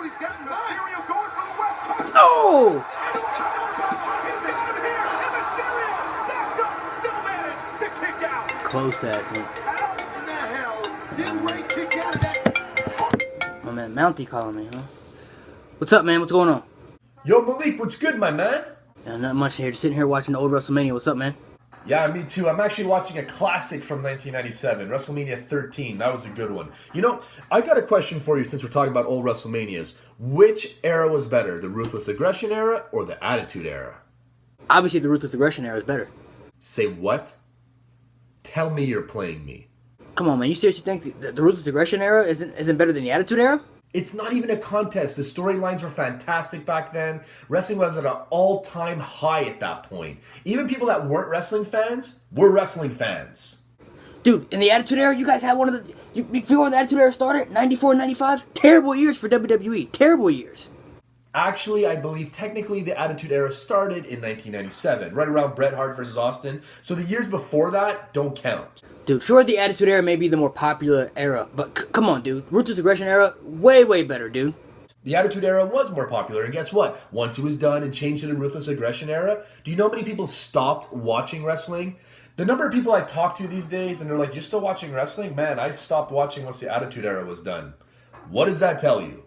he's got Mysterio going for the West Coast. Oh! Close ass one. How in the hell did Ray kick out of that? My man Mountie calling me, huh? What's up, man? What's going on? Yo, Malik, what's good, my man? Not much here. Just sitting here watching the old WrestleMania. What's up, man? Yeah, me too. I'm actually watching a classic from 1997, WrestleMania 13. That was a good one. You know, I got a question for you since we're talking about old WrestleManias. Which era was better, the Ruthless Aggression era or the Attitude era? Obviously, the Ruthless Aggression era is better. Say what? Tell me you're playing me. Come on, man. You seriously think the Ruthless Aggression era isn't better than the Attitude era? It's not even a contest. The storylines were fantastic back then. Wrestling was at an all-time high at that point. Even people that weren't wrestling fans were wrestling fans. Dude, in the Attitude Era, you guys had one of the... Before the Attitude Era started, 94, 95, terrible years for WWE. Terrible years. Actually, I believe technically the Attitude Era started in 1997, right around Bret Hart versus Austin. So the years before that don't count. Dude, sure, the Attitude Era may be the more popular era, but come on, dude. Ruthless Aggression Era, way, way better, dude. The Attitude Era was more popular, and guess what? Once it was done and changed to the Ruthless Aggression Era, do you know how many people stopped watching wrestling? The number of people I talk to these days, and they're like, you're still watching wrestling? Man, I stopped watching once the Attitude Era was done. What does that tell you?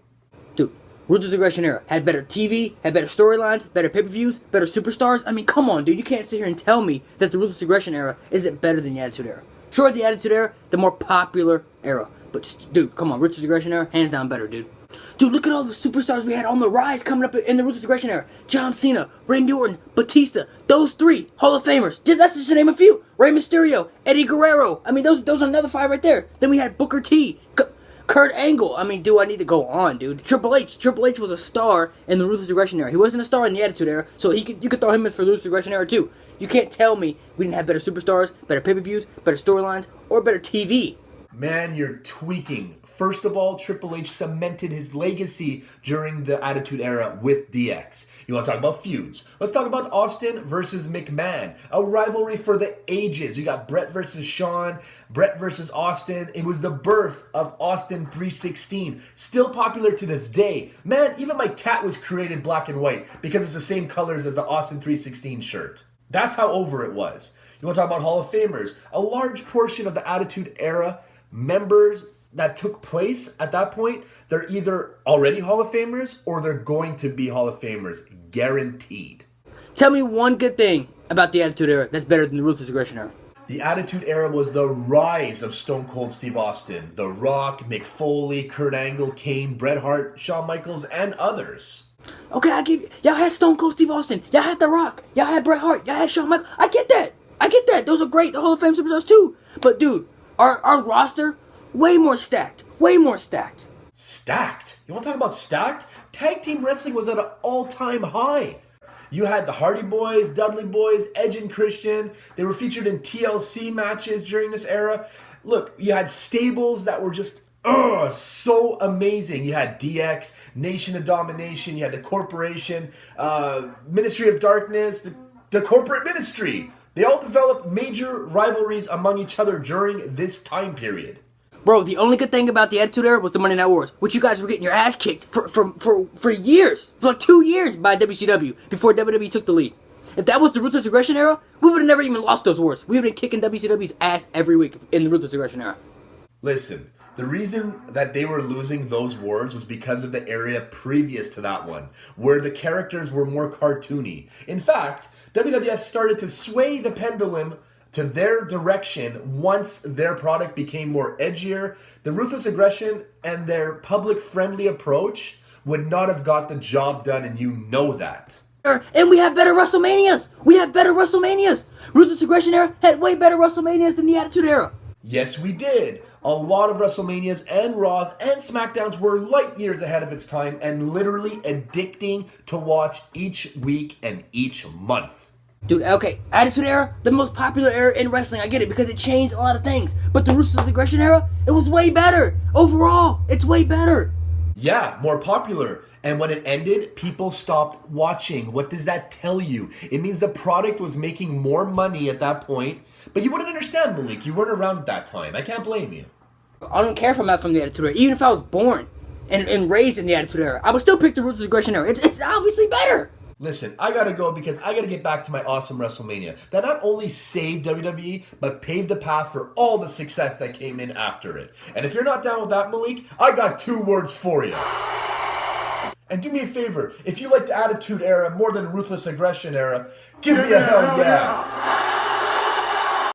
Dude, Ruthless Aggression Era had better TV, had better storylines, better pay-per-views, better superstars. I mean, come on, dude. You can't sit here and tell me that the Ruthless Aggression Era isn't better than the Attitude Era. Sure, the Attitude Era, the more popular era. But, dude, come on. Ruthless Aggression Era, hands down better, dude. Dude, look at all the superstars we had on the rise coming up in the Ruthless Aggression Era. John Cena, Randy Orton, Batista. Those three Hall of Famers. That's just to name a few. Rey Mysterio, Eddie Guerrero. I mean, those are another five right there. Then we had Booker T, Kurt Angle. I mean, do I need to go on, dude? Triple H. Triple H was a star in the Ruthless Aggression Era. He wasn't a star in the Attitude Era, so you could throw him in for the Ruthless Aggression Era too. You can't tell me we didn't have better superstars, better pay-per-views, better storylines, or better TV. Man, you're tweaking. First of all, Triple H cemented his legacy during the Attitude Era with DX. You want to talk about feuds? Let's talk about Austin versus McMahon. A rivalry for the ages. You got Bret versus Shawn, Bret versus Austin. It was the birth of Austin 316. Still popular to this day. Man, even my cat was created black and white because it's the same colors as the Austin 316 shirt. That's how over it was. You want to talk about Hall of Famers? A large portion of the Attitude Era members that took place at that point, they're either already Hall of Famers or they're going to be Hall of Famers. Guaranteed. Tell me one good thing about the Attitude Era that's better than the Ruthless Aggression Era. The Attitude Era was the rise of Stone Cold Steve Austin, The Rock, Mick Foley, Kurt Angle, Kane, Bret Hart, Shawn Michaels, and others. Okay, I give you. Y'all had Stone Cold Steve Austin. Y'all had The Rock. Y'all had Bret Hart. Y'all had Shawn Michaels. I get that. Those are great. The Hall of Fame superstars too. But dude, our roster, way more stacked. Way more stacked. Stacked? You want to talk about stacked? Tag team wrestling was at an all-time high. You had the Hardy Boys, Dudley Boys, Edge and Christian. They were featured in TLC matches during this era. Look, you had stables that were just so amazing. You had DX, Nation of Domination, you had the Corporation, Ministry of Darkness, the Corporate Ministry. They all developed major rivalries among each other during this time period. Bro, the only good thing about the Attitude Era was the Monday Night Wars, which you guys were getting your ass kicked for years, for like 2 years by WCW before WWE took the lead. If that was the Ruthless Aggression Era, we would have never even lost those wars. We would have been kicking WCW's ass every week in the Ruthless Aggression Era. Listen, the reason that they were losing those wars was because of the era previous to that one, where the characters were more cartoony. In fact, WWF started to sway the pendulum to their direction once their product became more edgier. The Ruthless Aggression and their public-friendly approach would not have got the job done, and you know that. And we have better WrestleManias! Ruthless Aggression Era had way better WrestleManias than the Attitude Era. Yes, we did. A lot of WrestleManias and Raws and SmackDowns were light years ahead of its time and literally addicting to watch each week and each month. Dude, okay, Attitude Era, the most popular era in wrestling, I get it, because it changed a lot of things. But the Ruthless Aggression Era, it was way better. Overall, it's way better. Yeah, more popular. And when it ended, people stopped watching. What does that tell you? It means the product was making more money at that point. But you wouldn't understand, Malik. You weren't around at that time. I can't blame you. I don't care if I'm not from the Attitude Era, even if I was born. and raised in the Attitude Era, I would still pick the Ruthless Aggression Era. It's obviously better. Listen, I gotta go because I gotta get back to my awesome WrestleMania that not only saved WWE, but paved the path for all the success that came in after it. And if you're not down with that, Malik, I got 2 words for you. And do me a favor, if you like the Attitude Era more than the Ruthless Aggression Era, give me a hell yeah.